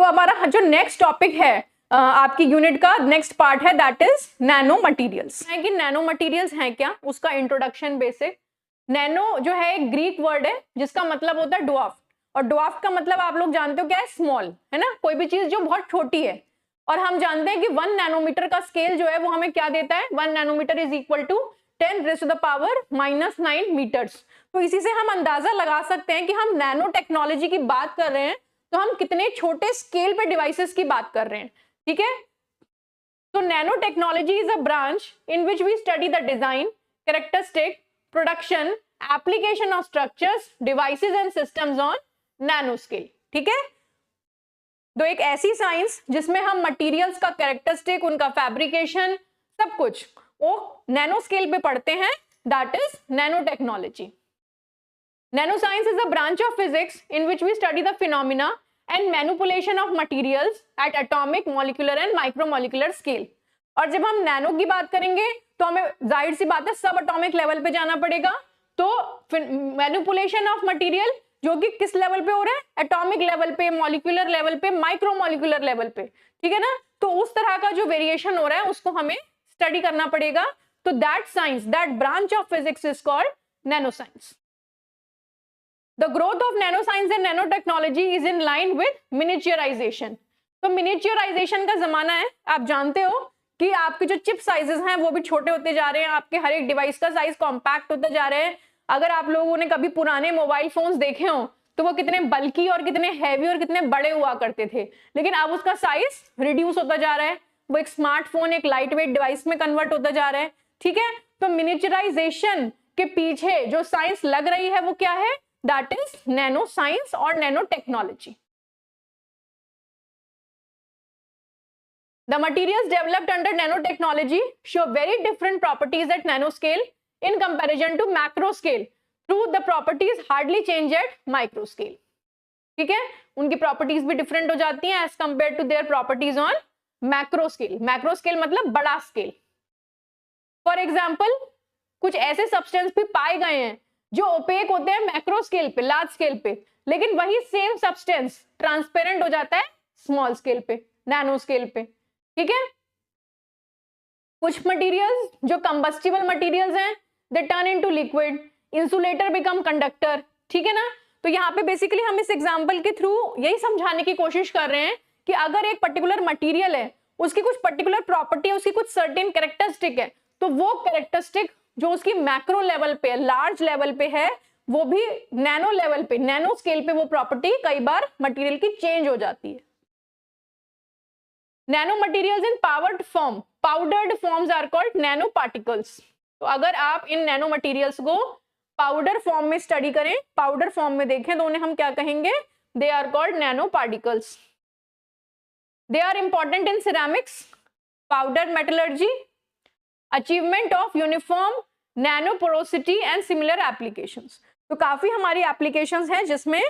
तो हमारा जो नेक्स्ट टॉपिक है आपकी यूनिट का नेक्स्ट पार्ट है दैट इज नैनो मटेरियल्स। है कि नैनो मटेरियल्स हैं क्या, उसका इंट्रोडक्शन बेसिक। नैनो जो है एक ग्रीक वर्ड है जिसका मतलब होता है ड्वार्फ, और ड्वार्फ का मतलब आप लोग जानते हो क्या है, स्मॉल, है ना, कोई भी चीज जो बहुत छोटी है। और हम जानते हैं कि 1 नैनोमीटर का स्केल जो है वो हमें क्या देता है, 1 nanometre is equal to 10⁻⁻⁹ metres. तो इसी से हम अंदाजा लगा सकते हैं कि हम नैनो टेक्नोलॉजी की बात कर रहे हैं तो हम कितने छोटे स्केल पे डिवाइसेस की बात कर रहे हैं, ठीक है। तो nano technology is a branch in which we study the design, characteristic, production, application of structures, devices and systems on nano scale, ठीक है। तो एक ऐसी साइंस जिसमें हम मटेरियल्स का कैरेक्टरिस्टिक, उनका फैब्रिकेशन, सब कुछ वो नैनो स्केल पे पढ़ते हैं, that is nano technology. Nano science is a branch of physics in which we study the phenomena and manipulation of materials at atomic, molecular and micromolecular scale। और जब हम नैनो की बात करेंगे तो हमें जाहिर सी बात है सब एटॉमिक लेवल पे जाना पड़ेगा। तो मैनिपुलेशन ऑफ मटेरियल जो कि किस लेवल पे हो रहा है, एटॉमिक लेवल पे, मॉलिक्यूलर लेवल पे, माइक्रोमोलिकुलर लेवल पे, ठीक है ना। तो उस तरह का जो वेरिएशन हो रहा है उसको हमें स्टडी करना पड़ेगा। तो that science, that branch of physics is called nano science. The growth of nanoscience and nanotechnology is in line with miniaturization। तो miniaturization का जमाना है, आप जानते हो कि आपके जो चिप साइजेस हैं वो भी छोटे होते जा रहे हैं, आपके हर एक डिवाइस का साइज कॉम्पैक्ट होते जा रहे हैं। अगर आप लोगों ने कभी पुराने मोबाइल फोन्स देखे हो तो वो कितने बल्की और कितने हैवी और कितने बड़े हुआ करते थे, लेकिन अब उसका साइज रिड्यूस होता जा रहा है, वो एक स्मार्टफोन, एक लाइट वेट डिवाइस में कन्वर्ट होता जा रहा है, ठीक है। तो मिनिएचराइजेशन के पीछे जो साइंस लग रही है वो क्या है, that is nano science or nanotechnology। The materials developed under nanotechnology show very different properties at nanoscale in comparison to macro scale, through the properties hardly change at micro scale, ठीक है। उनकी properties भी different हो जाती हैं as compare to their properties on macro scale. Macro scale मतलब बड़ा scale. For example कुछ ऐसे सब्सटेंस भी पाए गए हैं जो ओपेक होते हैं मैक्रो स्केल पे, लार्ज स्केल पे, लेकिन वही सेम सब्सटेंस ट्रांसपेरेंट हो जाता है स्मॉल स्केल पे, नैनो स्केल पे, ठीक है। कुछ मटेरियल्स जो कंबस्टिबल मटेरियल्स हैं, they turn into liquid, insulator become conductor, ठीक है ना। तो यहाँ पे बेसिकली हम इस एग्जांपल के थ्रू यही समझाने की कोशिश कर रहे हैं कि अगर एक पर्टिकुलर मटेरियल है, उसकी कुछ पर्टिकुलर प्रॉपर्टी है, उसकी कुछ सर्टेन कैरेक्टरिस्टिक है, तो वो कैरेक्टरिस्टिक जो उसकी मैक्रो लेवल पे, लार्ज लेवल पे है, वो भी नैनो लेवल पे, नैनो स्केल पे वो प्रॉपर्टी कई बार मटेरियल की चेंज हो जाती है। Nano materials in powdered form, powdered forms are called nano particles. तो अगर आप इन नैनो मटेरियल्स को पाउडर फॉर्म में स्टडी करें, पाउडर फॉर्म में देखें तो उन्हें हम क्या कहेंगे, they are called nano particles. They are important in ceramics, powder metallurgy, achievement of uniform nano porosity and similar applications. तो काफी हमारी एप्लीकेशंस हैं जिसमें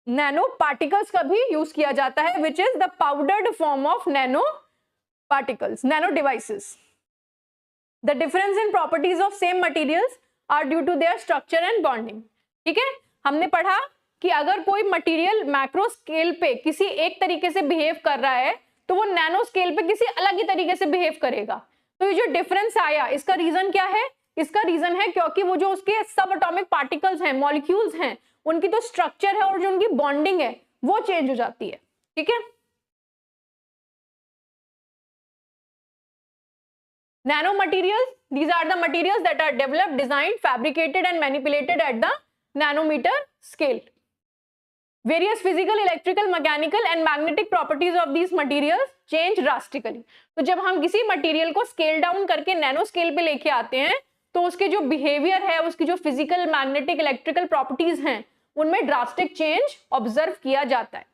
नैनो पार्टिकल्स का भी यूज किया जाता है, which is the powdered form of nano particles, nano devices. The difference in properties of same materials are due to their structure and bonding, ठीक है। हमने पढ़ा कि अगर कोई मटेरियल मैक्रो स्केल पे किसी एक तरीके से बिहेव कर रहा है तो वो नैनो स्केल पे किसी अलग ही तरीके से बिहेव करेगा। तो ये जो डिफरेंस आया, इसका रीजन क्या है, इसका रीजन है क्योंकि वो जो उसके सब एटॉमिक पार्टिकल्स हैं, मॉलिक्यूल्स हैं, उनकी तो स्ट्रक्चर है और जो उनकी बॉन्डिंग है वो चेंज हो जाती है, ठीक है। Nano materials, these are the materials that are developed, designed, fabricated and manipulated at the nanometer scale। Various physical, electrical, mechanical and magnetic properties of these materials change drastically। तो जब हम किसी मटेरियल को स्केल डाउन करके nano scale पे लेके आते हैं तो उसके जो बिहेवियर है, उसकी जो फिजिकल, मैग्नेटिक, इलेक्ट्रिकल प्रॉपर्टीज हैं, उनमें ड्रास्टिक चेंज ऑब्जर्व किया जाता है।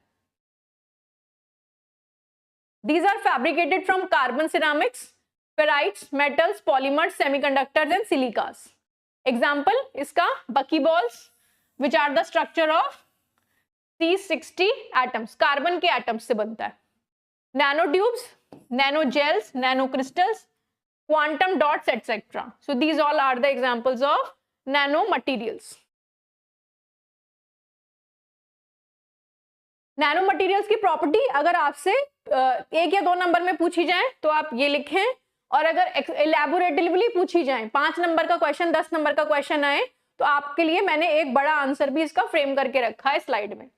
These are fabricated from carbon ceramics, ferrites, metals, polymers, semiconductors and silicas। Example इसका buckyballs, which are the structure of C60 atoms, carbon के एटम्स से बनता है। Nano tubes, nano gels, nano crystals, quantum dots, etc. So these all are the examples of nano materials। Nano materials की property अगर आपसे 1 या 2 number में पूछी जाए तो आप ये लिखें, और अगर इलैबोरेटिवली पूछी जाए 5 नंबर का क्वेश्चन, 10 नंबर का क्वेश्चन आए, तो आपके लिए मैंने एक बड़ा आंसर भी इसका फ्रेम करके रखा है स्लाइड में।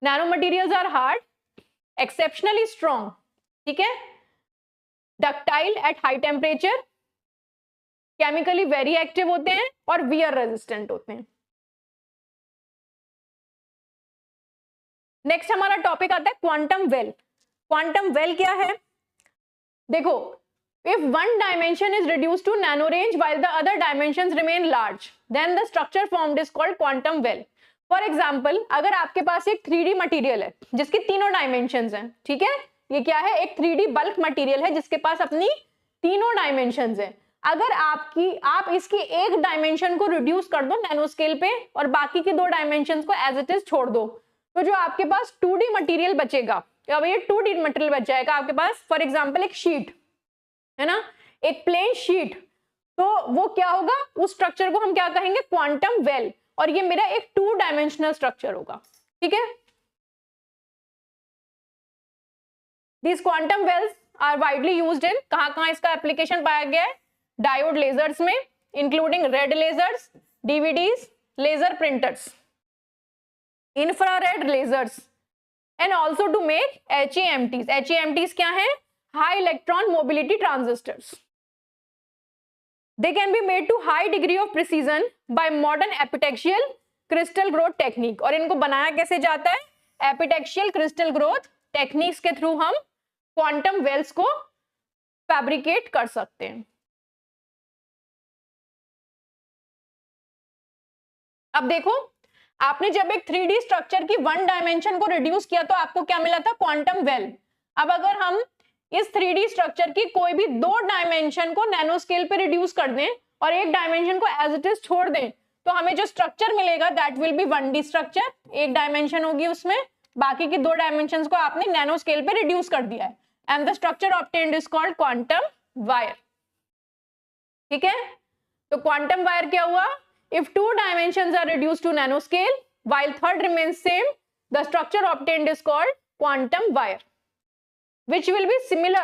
Nano materials are hard, exceptionally strong, ठीक है, ductile at high temperature, chemically very active होते हैं और वियर रेजिस्टेंट होते हैं। नेक्स्ट हमारा टॉपिक आता है क्वांटम वेल। क्वांटम वेल क्या है? देखो, if one dimension is reduced to nano range while the other dimensions remain large, then the structure formed is called quantum well. For example, अगर आपके पास एक 3D मटेरियल है जिसके तीनों डायमेंशंस हैं, ठीक है, ये क्या है? एक 3D बल्क मटेरियल है जिसके पास अपनी तीनों डायमेंशंस हैं। अगर आप इसकी एक डायमेंशन को रिड्यूस कर दो नैनो स्केल पे और बाकी की 2 डायमेंशंस को एज इट इज छोड़ दो, तो जो आपके पास 2D मटेरियल बचेगा, अब ये 2D मटेरियल बच जाएगा आपके पास। फॉर एग्जाम्पल एक शीट है ना, एक प्लेन शीट, तो वो क्या होगा? उस स्ट्रक्चर को हम क्या कहेंगे? क्वांटम वेल, और ये मेरा एक 2 डायमेंशनल स्ट्रक्चर होगा, ठीक है। These quantum wells are widely used in, कहां इसका एप्लीकेशन पाया गया है? डायोड लेजर्स में, including red lasers, DVDs, laser printers, infrared lasers, and also to make HEMTs। HEMTs क्या है? High electron mobility transistors. They can be made to high degree of precision by modern epitaxial crystal growth technique। और इनको बनाया कैसे जाता है? Epitaxial crystal growth techniques के through हम क्वांटम वेल्स को फैब्रिकेट कर सकते हैं। अब देखो, आपने जब एक 3D स्ट्रक्चर की 1 डायमेंशन को रिड्यूस किया तो आपको क्या मिला था? Quantum well. अब अगर हम इस 3D स्ट्रक्चर की कोई भी 2 डायमेंशन को नैनो स्केल पे रिड्यूस कर दें और एक डायमेंशन को एज इट इज छोड़ दें, तो हमें जो स्ट्रक्चर मिलेगा that will be 1D structure. एक डायमेंशन होगी उसमें, बाकी की 2 डायमेंशंस को आपने नैनो स्केल पे रिड्यूस कर दिया है, and the structure obtained is called quantum wire, ठीक है। तो क्वांटम वायर क्या हुआ? If 2 dimensions are reduced to nano scale while third remains same, the structure obtained is called quantum wire, which will be similar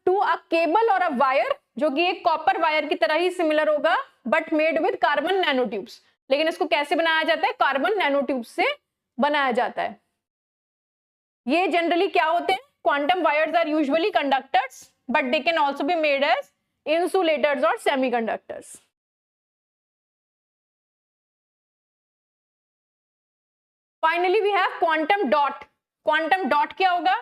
to a cable or a wire, जो कि एक copper wire की तरह ही similar होगा, but made with carbon nanotubes। लेकिन इसको कैसे बनाया जाता है? कार्बन नैनोट्यूब से बनाया जाता है। ये जनरली क्या होते हैं? Quantum wires are usually conductors, but they can also be made as insulators or semiconductors। Finally we have quantum dot। quantum dot क्या होगा?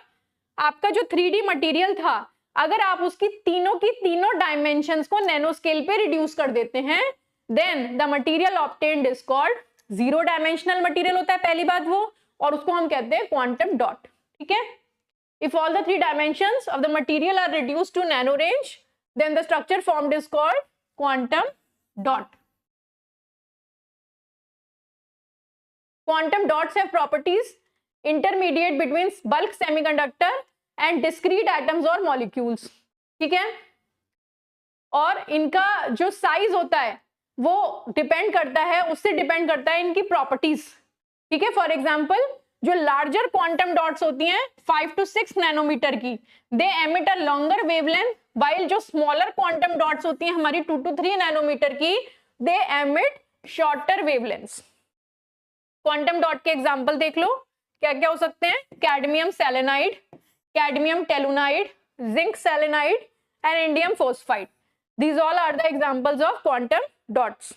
आपका जो 3D मटेरियल था, अगर आप उसकी तीनों की तीनों डायमेंशंस को नैनो स्केल पे रिड्यूस कर देते हैं, then the material obtained is called 0 dimensional material होता है पहली बात वो, और उसको हम कहते हैं क्वांटम डॉट, ठीक है। If all the 3 dimensions of the material are reduced to nano range, then the structure formed is called quantum dot. Quantum dots have properties intermediate between bulk semiconductor and discrete atoms और molecules, ठीक है। और इनका जो size होता है वो depend करता है, उससे डिपेंड करता है इनकी प्रॉपर्टीज, ठीक है। फॉर एग्जांपल, जो लार्जर क्वांटम डॉट्स होती हैं 5 to 6 नैनोमीटर की, they emit a longer wavelength, while जो स्मॉलर क्वांटम डॉट्स होती हैं हमारी 2 to 3 नैनोमीटर की, they emit shorter wavelengths. Quantum dot के एग्जांपल देख लो, क्या क्या हो सकते हैं? Cadmium selenide, cadmium telluride, zinc selenide and indium phosphide. These all are the examples of quantum dots.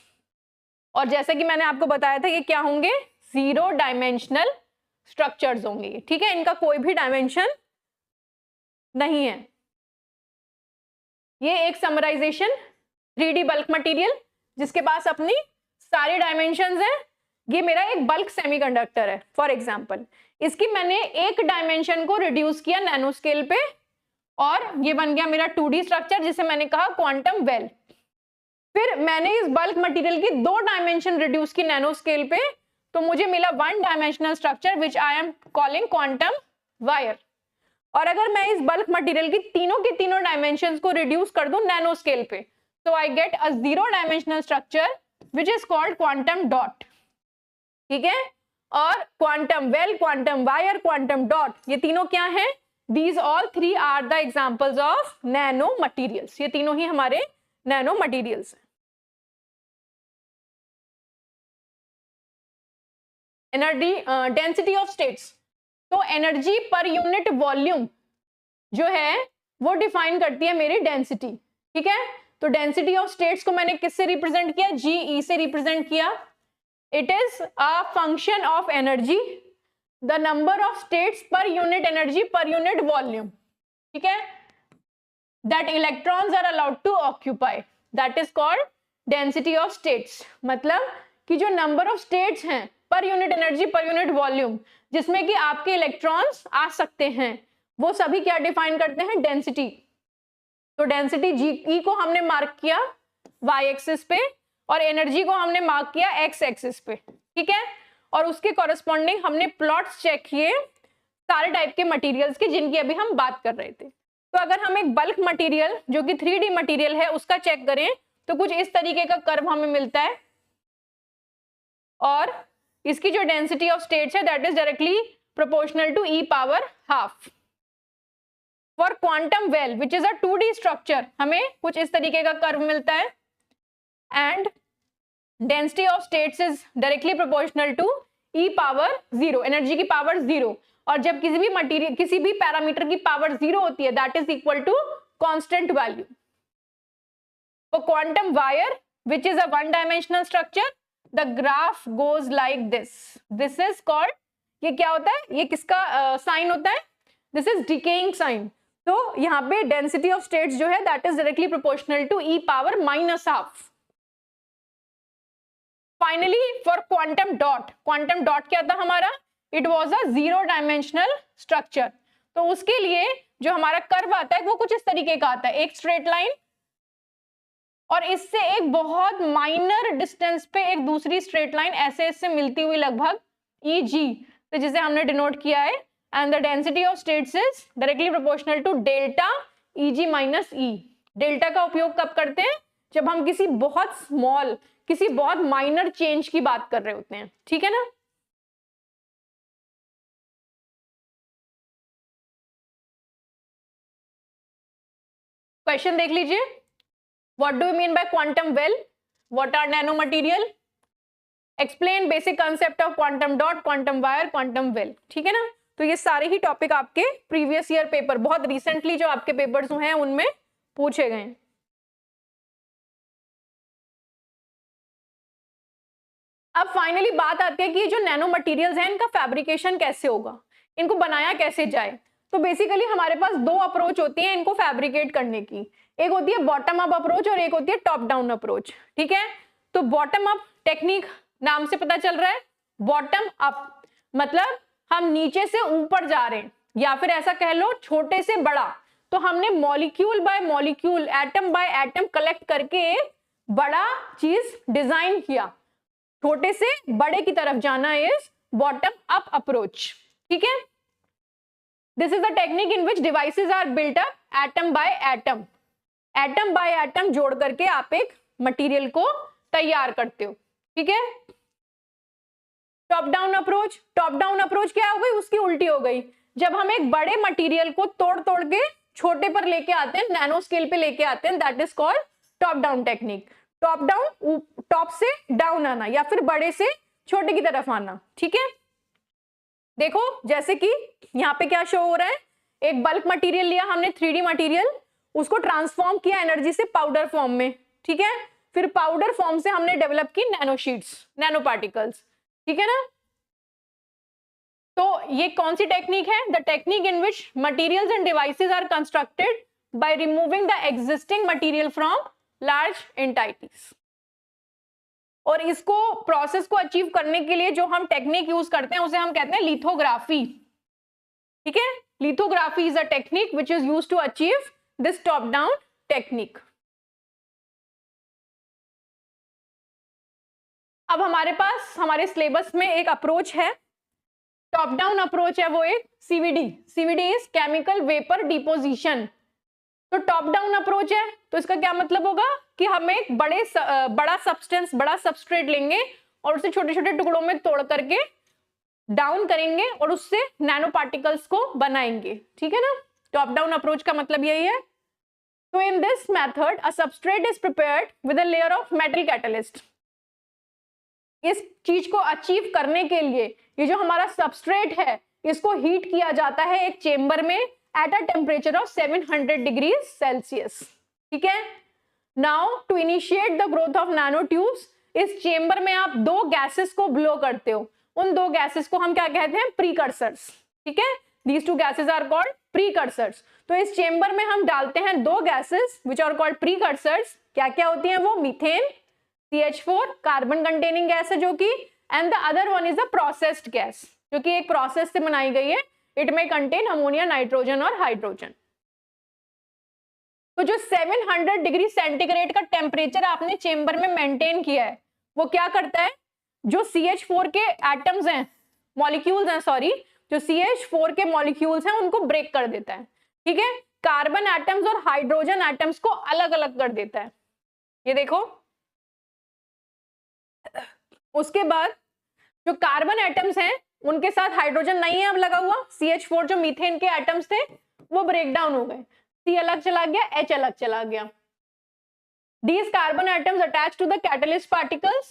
और जैसे कि मैंने आपको बताया था, ये क्या होंगे? 0 डायमेंशनल स्ट्रक्चर्स होंगे, ठीक है। इनका कोई भी डायमेंशन नहीं है। ये एक समराइजेशन 3D बल्क मटेरियल जिसके पास अपनी सारी डायमेंशंस हैं, ये मेरा एक बल्क सेमीकंडक्टर है फॉर एग्जांपल, इसकी मैंने एक डायमेंशन को रिड्यूस किया नैनो स्केल पे और ये बन गया मेरा 2D स्ट्रक्चर जिसे मैंने कहा क्वांटम वेल। फिर मैंने इस बल्क मटेरियल की 2 डायमेंशन रिड्यूस की नैनो स्केल पे, तो मुझे मिला 1 dimensional structure which I am calling quantum wire. और अगर मैं इस बल्क मटेरियल की तीनों डायमेंशन को रिड्यूस कर दूं नैनो स्केल पे, तो I get a 0 dimensional structure which is called quantum dot, ठीक है। और quantum well, quantum wire, quantum dot, ये तीनों क्या हैं? These all three are the examples of nano materials. ये तीनों ही हमारे नैनो मटीरियल्स हैं। एनर्जी डेंसिटी ऑफ स्टेट्स, तो एनर्जी पर यूनिट वॉल्यूम जो है वो डिफाइन करती है मेरी डेंसिटी, ठीक है। तो डेंसिटी ऑफ स्टेट्स को मैंने किससे रिप्रेजेंट किया? जीई से रिप्रेजेंट किया। It is a function of energy, the number of states per unit energy per unit volume, ठीक है, that electrons are allowed to occupy, that is called density of states. मतलब कि जो number of states हैं per unit energy per unit volume जिसमें कि आपके electrons आ सकते हैं, वो सभी क्या डिफाइन करते हैं? डेंसिटी। तो डेंसिटी जी को हमने मार्क किया y एक्सिस पे और एनर्जी को हमने मार्क किया x एक्सिस पे, ठीक है। और उसके कॉरेस्पॉन्डिंग हमने प्लॉट्स चेक किए सारे टाइप के मटेरियल्स के जिनकी अभी हम बात कर रहे थे। तो अगर हम एक बल्क मटेरियल जो कि 3D मटेरियल है उसका चेक करें तो कुछ इस तरीके का कर्व हमें मिलता है और इसकी जो डेंसिटी ऑफ स्टेट्स है that is directly proportional to e power half. For quantum well which is a 2D structure हमें कुछ इस तरीके का कर्व मिलता है and density of states is directly proportional to e power 0, energy की power 0। और जब किसी भी मटेरियल किसी भी पैरामीटर की पावर 0 होती है that is equal to constant value. For quantum wire which is a 1 dimensional structure the graph goes like this, this is called, ये क्या होता है? ये किसका साइन होता है? This is decaying sign. तो यहाँ पे डेंसिटी ऑफ स्टेट्स जो है that is directly proportional to e power minus half. Finally for quantum dot, quantum dot क्या था हमारा? It was a 0 dimensional structure. तो उसके लिए जो हमारा कर्व आता है वो कुछ इस तरीके का आता है, एक स्ट्रेट लाइन और इससे एक बहुत माइनर डिस्टेंस पे एक दूसरी स्ट्रेट लाइन ऐसे इससे मिलती हुई लगभग EG, तो जिसे हमने डिनोट किया है and the density of states is directly proportional to delta EG minus E। Delta का उपयोग कब करते हैं? जब हम किसी बहुत स्मॉल, किसी बहुत माइनर चेंज की बात कर रहे होते हैं, ठीक है ना। क्वेश्चन देख लीजिए, what do you mean by quantum well, what are nano material, explain basic concept of quantum dot, quantum wire, quantum well, ठीक है ना। तो ये सारे ही टॉपिक आपके प्रीवियस ईयर पेपर, बहुत रिसेंटली जो आपके पेपर्स हुए हैं उनमें पूछे गए हैं। अब फाइनली बात आती है कि ये जो नैनो मटेरियल्स हैं इनका फैब्रिकेशन कैसे होगा, इनको बनाया कैसे जाए। तो बेसिकली हमारे पास दो अप्रोच होती है इनको फैब्रिकेट करने की, एक होती है बॉटम अप अप्रोच और एक होती है टॉप डाउन अप्रोच, ठीक है। तो बॉटम अप टेक्निक नाम से पता चल रहा है, बॉटम अप मतलब हम नीचे से ऊपर जा रहे हैं या फिर ऐसा कह लो छोटे से बड़ा। तो हमने molecule by molecule, atom by atom collect करके बड़ा चीज डिजाइन किया, छोटे से बड़े की तरफ जाना इज बॉटम अप अप्रोच, ठीक है। This is the technique in which devices are built up atom by atom, atom by atom जोड़ करके आप एक मटेरियल को तैयार करते हो, ठीक है। Top down approach, top down approach क्या हो गई? उसकी उल्टी हो गई। जब हम एक बड़े मटेरियल को तोड़ तोड़ के छोटे पर लेके आते हैं, नैनो स्केल पे लेके आते हैं, that is called top down technique. Top down, top से डाउन आना या फिर बड़े से छोटे की तरफ आना, ठीक है। देखो जैसे कि यहाँ पे क्या शो हो रहा है, एक बल्क मटेरियल लिया हमने 3D मटेरियल, उसको ट्रांसफॉर्म किया एनर्जी से पाउडर फॉर्म में, ठीक है। फिर पाउडर फॉर्म से हमने डेवलप की नैनो शीट्स, नैनो पार्टिकल्स, ठीक है ना। तो ये कौन सी टेक्निक है? The technique in which materials and devices are constructed by removing the existing material from large entities. और इसको प्रोसेस को अचीव करने के लिए जो हम टेक्निक यूज करते हैं उसे हम कहते हैं लिथोग्राफी, ठीक है। Lithography is a technique which is used to achieve this top down technique. अब हमारे पास हमारे सिलेबस में एक अप्रोच है, टॉप डाउन अप्रोच है, वो एक CVD, CVD is chemical vapour deposition. तो टॉप डाउन अप्रोच है तो इसका क्या मतलब होगा कि हम एक बड़ा सब्सटेंस, बड़ा सबस्ट्रेट लेंगे और उसे छोटे छोटे टुकड़ों में तोड़ करके डाउन करेंगे और उससे नैनो पार्टिकल्स को बनाएंगे, ठीक है ना। टॉप डाउन अप्रोच का मतलब यही है। तो in this method a substrate is prepared with a layer of metal catalyst. इस चीज को अचीव करने के लिए ये जो हमारा सबस्ट्रेट है इसको हीट किया जाता है एक चेंबर में at a temperature of 700 degree Celsius, ठीक है। Now to initiate the growth of nano tubes, इस चेंबर में आप दो गैसेस को ब्लो करते हो, उन दो गैसेस को हम क्या कहते हैं, प्रीकर्सर्स, ठीक है। These two gases are called precursors. तो इस चेंबर में हम डालते हैं दो gases which are called precursors. क्या क्या होती हैं वो, methane CH4 carbon containing gas है जो कि, and the other one is a processed gas जो कि एक प्रोसेस से बनाई गई है। इट में कंटेन अमोनिया, नाइट्रोजन और हाइड्रोजन। तो जो 700 डिग्री सेंटीग्रेड का टेम्परेचर आपने चेंबर में मेंटेन किया है वो क्या करता है, जो CH4 के एटम्स हैं, मॉलिक्यूल्स हैं, सॉरी, जो CH4 के मॉलिक्यूल्स हैं उनको ब्रेक कर देता है, ठीक है। कार्बन एटम्स और हाइड्रोजन एटम्स को अलग अलग कर देता है, ये देखो। उसके बाद जो कार्बन एटम्स हैं उनके साथ हाइड्रोजन नहीं है अब लगा हुआ, CH4 जो मीथेन के एटम्स थे वो ब्रेक डाउन हो गए, C अलग चला गया, H अलग चला गया। These carbon atoms attach to the catalyst particles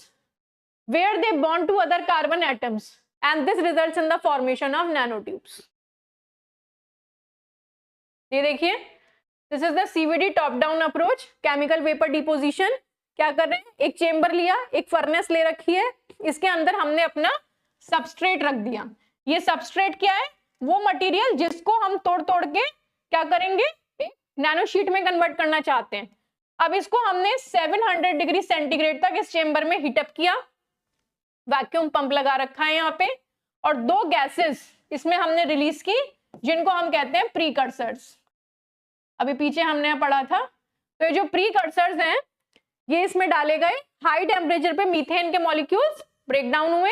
where they bond to other carbon atoms and this results in the formation of nanotubes. ये देखिए, this is the CVD top down approach, chemical vapor deposition। क्या कर रहे हैं, एक chamber लिया, एक furnace ले रखी है, इसके अंदर हमने अपना सबस्ट्रेट रख दिया। ये सबस्ट्रेट क्या है, वो मटेरियल जिसको हम तोड़ तोड़ के क्या करेंगे, एक नैनो शीट में कन्वर्ट करना चाहते हैं। अब इसको हमने 700 डिग्री सेंटीग्रेड तक इस चेंबर में हीटअप किया, वैक्यूम पंप लगा रखा है यहाँ पे, और दो गैसेस इसमें हमने रिलीज की जिनको हम कहते हैं प्रीकर्सर्स। अभी पीछे हमने पढ़ा था। तो ये जो प्रीकर्सर्स हैं ये इसमें डाले गए, हाई टेम्परेचर पे मीथेन के मॉलिक्यूल्स ब्रेक डाउन हुए,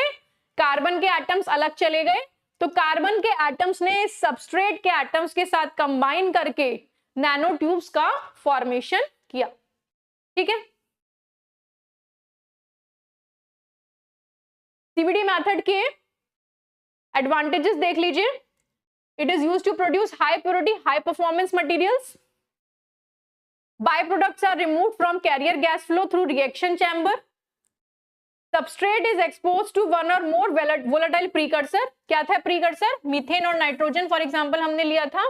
कार्बन के एटम्स अलग चले गए, तो कार्बन के एटम्स ने सबस्ट्रेट के एटम्स के साथ कंबाइन करके नैनो ट्यूब्स का फॉर्मेशन किया, ठीक है। CVD मेथड के एडवांटेजेस देख लीजिए। It is used to produce high purity high performance materials. Byproducts are removed from carrier gas flow through reaction chamber. Substrate is exposed to one or more volatile precursor. क्या था precursor? Methane और nitrogen for example हमने लिया था,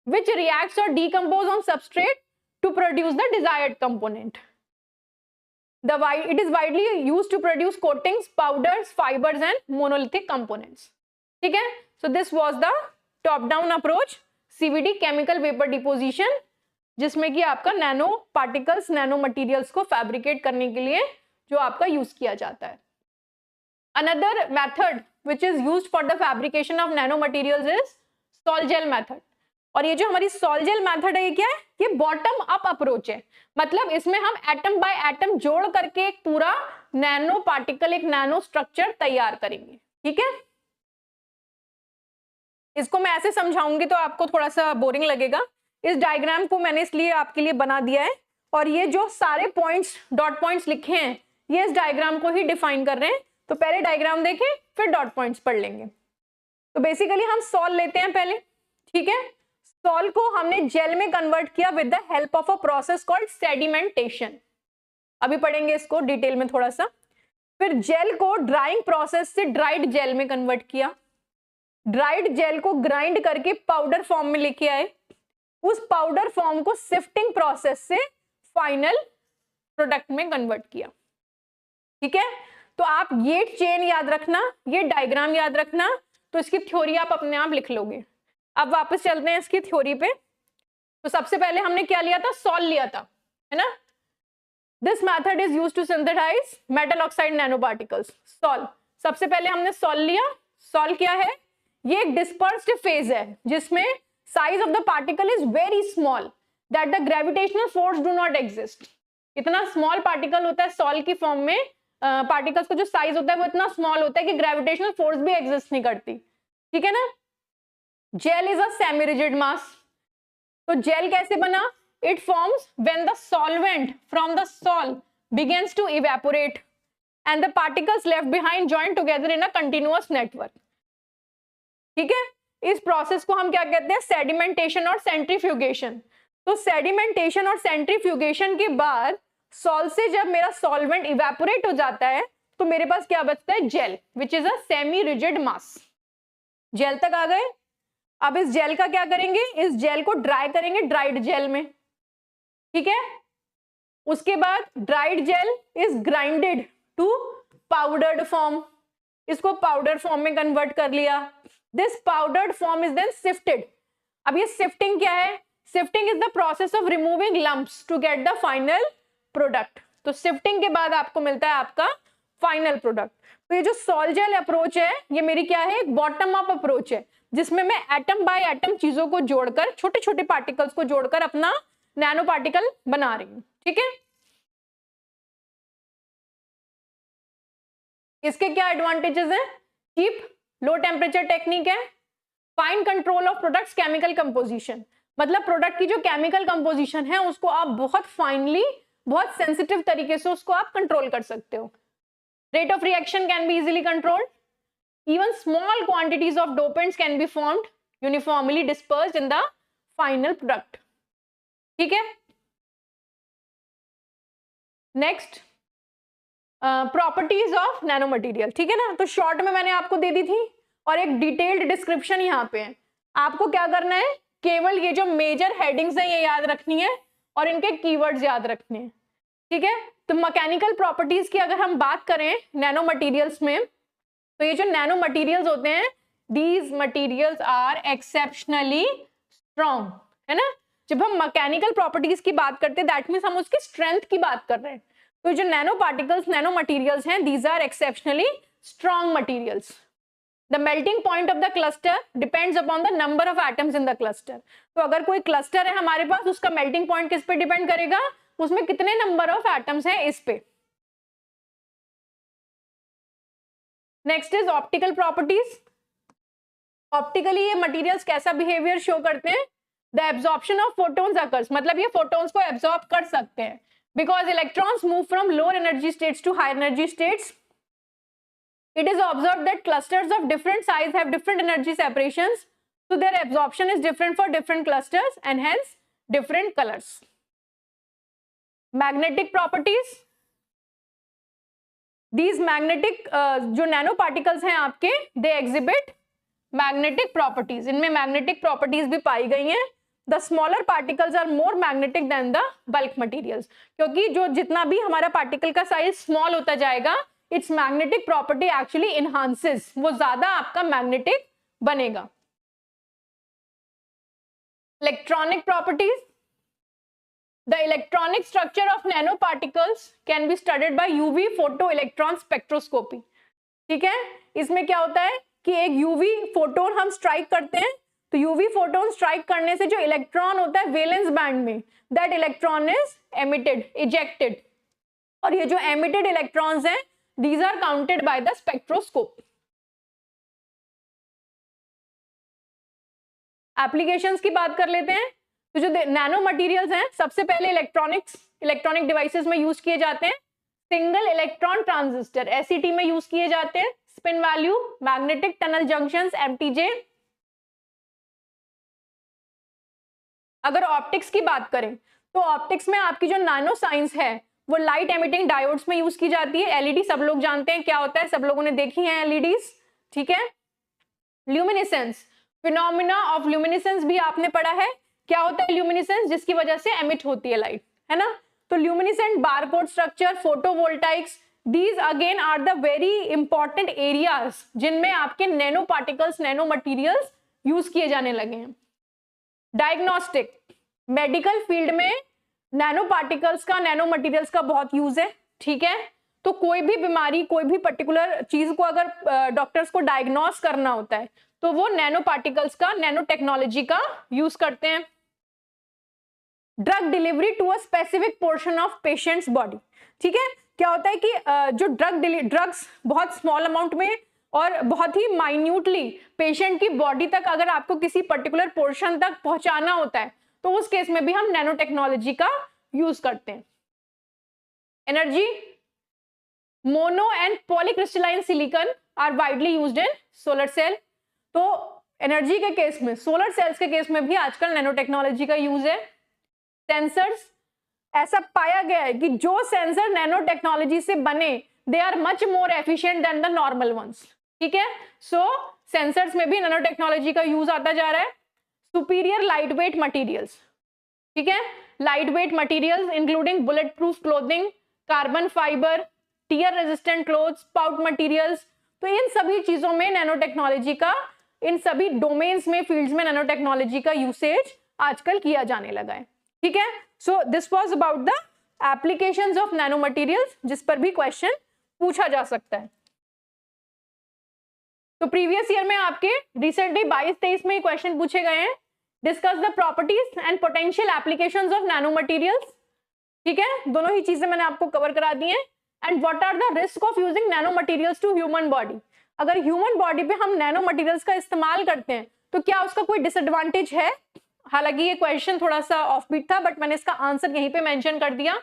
which reacts or decompose on substrate to produce the desired component. It is widely used to produce coatings, powders, fibers and monolithic components. ठीक है? So this was the top-down approach, CVD chemical vapor deposition, जिसमें कि आपका nano particles, nano materials को fabricate करने के लिए जो आपका यूज किया जाता है। Another method which is used for the fabrication of nano materials is sol-jail method. और ये जो हमारी सॉल-जेल मेथड है ये क्या है, ये बॉटम अप अप्रोच है। मतलब इसमें हम एटम बाय एटम जोड़ करके एक पूरा नैनो पार्टिकल, एक नैनो स्ट्रक्चर तैयार करेंगे, ठीक है। इसको मैं ऐसे समझाऊंगी तो आपको थोड़ा सा बोरिंग लगेगा। इस डायग्राम को मैंने इसलिए आपके लिए बना दिया है, और ये जो सारे पॉइंट्स, डॉट पॉइंट्स लिखे हैं ये इस डायग्राम को ही डिफाइन कर रहे हैं। तो पहले डायग्राम देखें फिर डॉट पॉइंट्स पढ़ लेंगे। तो बेसिकली हम सॉल लेते हैं पहले, ठीक है। सॉल को हमने जेल में कन्वर्ट किया with the help of a process called sedimentation. अभी पढ़ेंगे इसको डिटेल में थोड़ा सा। फिर जेल को ड्राइंग प्रोसेस से ड्राइड जेल में कन्वर्ट किया, ड्राइड जेल को ग्राइंड करके पाउडर फॉर्म में लेके आए, उस पाउडर फॉर्म को सिफ्टिंग प्रोसेस से फाइनल प्रोडक्ट में कन्वर्ट किया, ठीक है। तो आप ये चेन याद रखना, ये डायग्राम याद रखना, तो इसकी थ्योरी आप अपने आप लिख लोगे। अब वापस चलते हैं इसकी थ्योरी पे। तो सबसे पहले हमने क्या लिया था, सॉल लिया था, है ना। This method is used to synthesize metal oxide nano particles. Sol, सबसे पहले हमने सॉल लिया। सॉल क्या है, ये एक डिस्पर्स्ड फेज है जिसमें size of the particle is very small that the gravitational force do not exist। इतना small particle होता है सॉल की फॉर्म में, पार्टिकल्स का जो साइज होता है वो इतना स्मॉल होता है कि ग्रेविटेशनल फोर्स भी एग्जिस्ट नहीं करती, ठीक है ना। Gel is a semi rigid mass. तो जेल कैसे बना, it forms when the solvent from the sol begins to evaporate and the particles left behind join together in a continuous network। ठीक है, इस प्रोसेस को हम क्या कहते हैं, सेडिमेंटेशन और सेंट्रीफ्यूगेशन। तो सेडिमेंटेशन और सेंट्रीफ्यूगेशन के बाद सॉल्ट से जब मेरा सॉल्वेंट इवेपोरेट हो जाता है तो मेरे पास क्या बचता है, gel, which is a semi rigid mass. Gel तक आ गए। अब इस जेल का क्या करेंगे, इस जेल को ड्राई करेंगे ड्राइड जेल में, ठीक है। उसके बाद dried gel is grinded to powdered form, इसको पाउडर फॉर्म में कन्वर्ट कर लिया। This powdered form is then sifted. अब ये सिफ्टिंग क्या है, sifting is the process of removing lumps to get the final product. तो सिफ्टिंग के बाद आपको मिलता है आपका फाइनल प्रोडक्ट। तो ये जो सॉल्ट जेल अप्रोच है ये मेरी क्या है, एक बॉटम अप अप्रोच है, जिसमें मैं एटम बाय एटम चीजों को जोड़कर, छोटे छोटे पार्टिकल्स को जोड़कर अपना नैनो पार्टिकल बना रही हूं, ठीक है। इसके क्या एडवांटेजेस हैं, चीप, लो टेम्परेचर टेक्निक है, fine control of products chemical composition, मतलब प्रोडक्ट की जो केमिकल कंपोजिशन है उसको आप बहुत फाइनली, बहुत सेंसिटिव तरीके से उसको आप कंट्रोल कर सकते हो। Rate of reaction can be easily controlled, even small quantities of dopants can be formed uniformly dispersed in the final product, ठीक है। Next properties of nano material, ठीक है ना। तो शॉर्ट में मैंने आपको दे दी थी और एक डिटेल्ड डिस्क्रिप्शन यहाँ पे है। आपको क्या करना है, केवल ये जो मेजर हेडिंग्स हैं ये याद रखनी है और इनके कीवर्ड्स याद रखने हैं, ठीक है। तो मैकेनिकल प्रॉपर्टीज की अगर हम बात करें नैनो मटेरियल्स में, तो ये जो नैनो मटेरियल्स होते हैं, these materials are exceptionally strong, है ना। जब हम मैकेनिकल प्रॉपर्टीज की बात करते हैं दैट मीन्स हम उसकी स्ट्रेंथ की बात कर रहे हैं। तो जो नैनो पार्टिकल्स, नैनो मटेरियल्स हैं, these are exceptionally strong materials. The melting point of the cluster depends upon the number of atoms in the cluster. तो अगर कोई क्लस्टर है हमारे पास, उसका मेल्टिंग पॉइंट किस पे डिपेंड करेगा, उसमें कितने नंबर ऑफ एटम्स हैं इस पे। Next is optical properties. Optically ये मटेरियल्स कैसा बिहेवियर शो करते हैं, the absorption of photons occurs, मतलब ये फोटोन्स को एब्जॉर्ब कर सकते हैं, because electrons move from lower energy states to higher energy states. It is observed that clusters of different size have different energy separations, so their absorption is different for different clusters and hence different colors. Magnetic properties. These magnetic जो nano particles हैं आपके, they exhibit magnetic properties. इनमें magnetic properties भी पाई गई हैं. The smaller particles are more magnetic than the bulk materials. क्योंकि जो जितना भी हमारा particle का size small होता जाएगा, its magnetic property actually enhances, वो ज्यादा आपका magnetic बनेगा. Electronic properties. The electronic structure of nanoparticles can be studied by UV photoelectron spectroscopy. ठीक है, इसमें क्या होता है कि एक यूवी फोटोन हम स्ट्राइक करते हैं, तो यूवी फोटोन स्ट्राइक करने से जो इलेक्ट्रॉन होता है वेलेंस बैंड में, that electron is emitted, ejected, और ये जो एमिटेड इलेक्ट्रॉन्स हैं these are counted by the spectroscope. Applications की बात कर लेते हैं. तो जो नैनो मटेरियल्स हैं सबसे पहले इलेक्ट्रॉनिक डिवाइसेस में यूज किए जाते हैं. सिंगल इलेक्ट्रॉन ट्रांजिस्टर एसईटी में यूज किए जाते हैं. Spin value, magnetic tunnel junctions MTJ. अगर ऑप्टिक्स की बात करें तो ऑप्टिक्स में आपकी जो नैनो साइंस है वो लाइट एमिटिंग डायोड्स में यूज की जाती है. एलईडी सब लोग जानते हैं क्या होता है, सब लोगों ने देखी है एलईडीज. ठीक है. ल्यूमिनेसेंस, फिनोमिना ऑफ ल्यूमिनेसेंस भी आपने पढ़ा है. क्या होता है ल्यूमिनेसेंस? जिसकी वजह से एमिट होती है लाइट, है ना. तो luminescent barcode structure, photovoltaics, these again are the very important areas जिनमें आपके nano particles, nano materials use किए जाने लगे हैं. डायग्नोस्टिक, मेडिकल फील्ड में नैनो पार्टिकल्स का, नैनो मटेरियल्स का बहुत यूज है. ठीक है. तो कोई भी बीमारी, कोई भी पर्टिकुलर चीज को अगर डॉक्टर्स को डायग्नोस करना होता है तो वो नैनो पार्टिकल्स का, नैनो टेक्नोलॉजी का यूज करते हैं. Drug delivery to a specific portion of patient's body. ठीक है. क्या होता है कि जो ड्रग्स बहुत स्मॉल अमाउंट में और बहुत ही माइन्यूटली पेशेंट की बॉडी तक अगर आपको किसी पर्टिकुलर पोर्शन तक पहुंचाना होता है तो उस केस में भी हम नैनो टेक्नोलॉजी का यूज करते हैं. Energy, mono and polycrystalline silicon are widely used in solar cell. तो एनर्जी के केस में, सोलर सेल्स के केस में भी आजकल नैनो टेक्नोलॉजी का यूज है। सेंसर्स, ऐसा पाया गया है कि जो सेंसर नैनो टेक्नोलॉजी से बने they are much more efficient than the normal ones. ठीक है, सो सेंसर्स में भी नैनो टेक्नोलॉजी का यूज आता जा रहा है। सुपीरियर लाइट वेट मटीरियल्स, ठीक है, light weight materials including bullet proof clothing, carbon fibre, tear resistant clothes, pout materials, तो इन सभी चीजों में नैनो टेक्नोलॉजी का, इन सभी डोमेन्स में, फील्ड्स में नैनो टेक्नोलॉजी का यूसेज आजकल किया जाने लगा है। ठीक है, so this was about the applications of nano materials, जिस पर भी क्वेश्चन पूछा जा सकता है। तो प्रीवियस ईयर में आपके रिसेंटली 22-23 में क्वेश्चन पूछे गए हैं। Discuss the properties and potential applications of nano materials. ठीक है, दोनों ही चीजें मैंने आपको कवर करा दी हैं। And what are the risk of using nano materials to human body. अगर ह्यूमन बॉडी पे हम नैनो मटेरियल्स का इस्तेमाल करते हैं तो क्या उसका कोई डिसएडवांटेज है। हालांकि ये क्वेश्चन थोड़ा सा ऑफबीट था, बट मैंने इसका आंसर यहीं पे मेंशन कर दिया।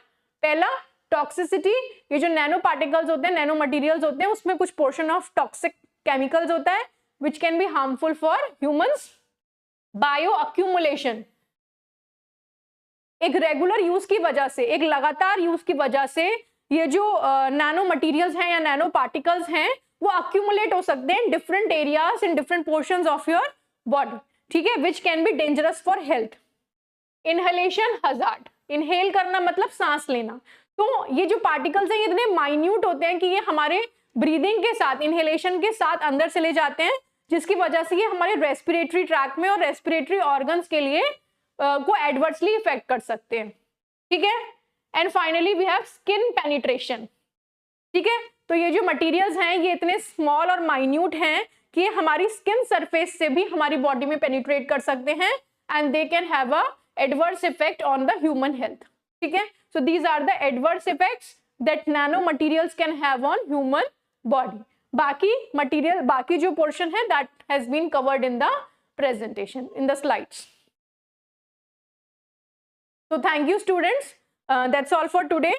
पहला, टॉक्सिसिटी, ये जो नैनो पार्टिकल्स होते हैं, नैनो मटेरियल्स होते हैं, उसमें कुछ पोर्शन ऑफ टॉक्सिक केमिकल्स होता है which can be harmful for humans. Bio accumulation, एक रेगुलर यूज की वजह से, एक लगातार यूज की वजह से ये जो नैनो मटेरियल्स हैं या नैनो पार्टिकल्स हैं वो अक्यूमुलेट हो सकते हैं in different areas, in different portions of your body. ठीक है, which can be dangerous for health. Inhalation hazard, inhale करना मतलब सांस लेना। तो ये जो पार्टिकल्स हैं ये इतने माइन्यूट होते हैं कि ये हमारे ब्रीदिंग के साथ, इनहेलेशन के साथ अंदर चले जाते हैं, जिसकी वजह से ये हमारे रेस्पिरेटरी ट्रैक में और रेस्पिरेटरी ऑर्गन्स के लिए को एडवर्सली इफेक्ट कर सकते हैं। ठीक है, and finally we have skin penetration. ठीक है, तो ये जो मटेरियल्स हैं ये इतने स्मॉल और माइन्यूट हैं कि ये हमारी स्किन सरफेस से भी हमारी बॉडी में पेनिट्रेट कर सकते हैं and they can have a adverse effect on the human health. ठीक है, so these are the adverse effects that nano materials can have on human body. बाकी जो पोर्शन है that has been covered in the presentation, in the slides. So thank you students, that's all for today.